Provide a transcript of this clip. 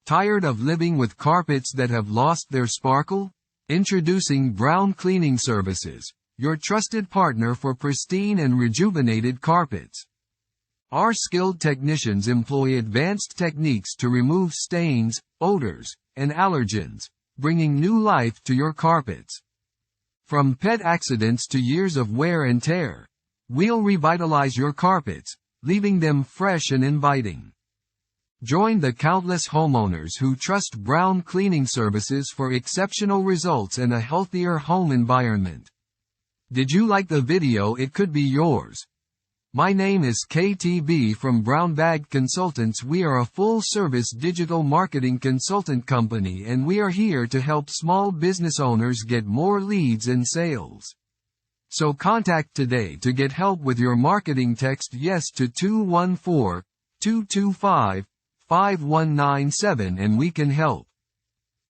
Tired of living with carpets that have lost their sparkle? Introducing Brown Cleaning Services, your trusted partner for pristine and rejuvenated carpets. Our skilled technicians employ advanced techniques to remove stains, odors, and allergens, bringing new life to your carpets. From pet accidents to years of wear and tear, we'll revitalize your carpets, leaving them fresh and inviting. Join the countless homeowners who trust Brown Cleaning Services for exceptional results and a healthier home environment. Did you like the video? It could be yours. My name is KTB from Brown Bag Consultants. We are a full-service digital marketing consultant company, and we are here to help small business owners get more leads and sales. So contact today to get help with your marketing. Text yes to 214-225-5197 and we can help.